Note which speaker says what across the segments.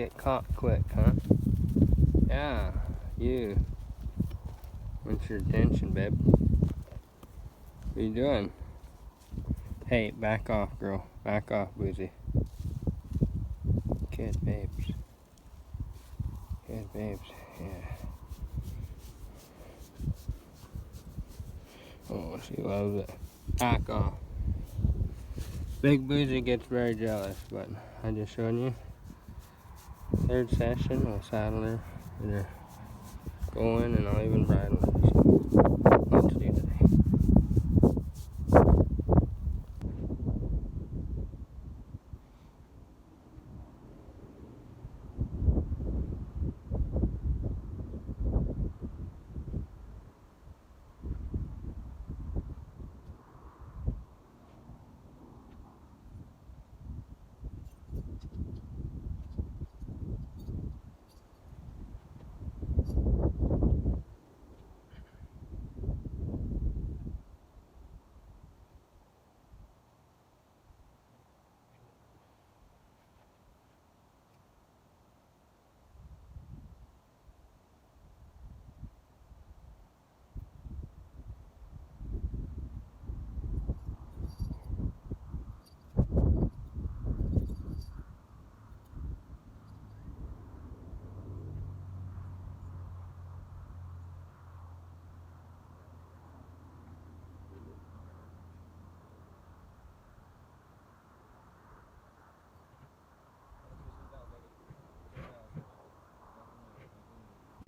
Speaker 1: get caught quick, huh? Yeah, you. What's your attention, babe? What are you doing? Hey, back off, girl. Back off, Boozy. Good babes. Good babes, yeah. Oh, she loves it. Back off. Big Boozy gets very jealous, but I just showed you. Third session, we'll saddle her. We're going, and I'll even bridle her. So, what to do today.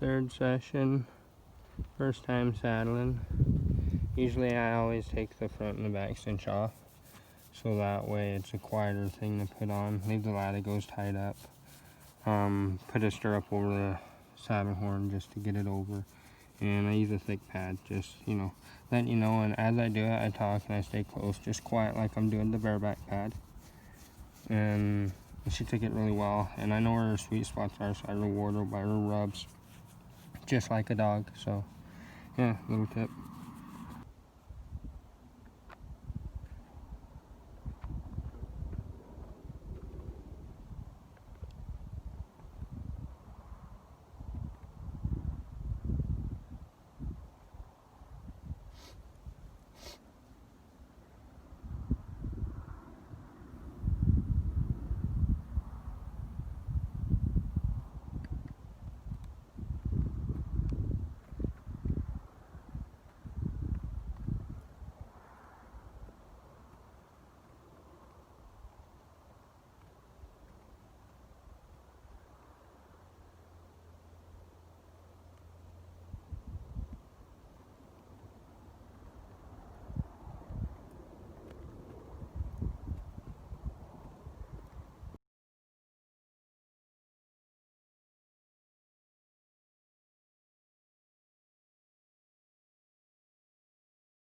Speaker 1: Third session, first time saddling. Usually I always take the front and the back cinch off, so that way it's a quieter thing to put on. Leave the lattigos tied up. Put a stirrup over the saddle horn just to get it over. And I use a thick pad, just, letting you know. And as I do it, I talk and I stay close, just quiet like I'm doing the bareback pad. And she took it really well. And I know where her sweet spots are, so I reward her by her rubs, just like a dog. So, yeah, little tip.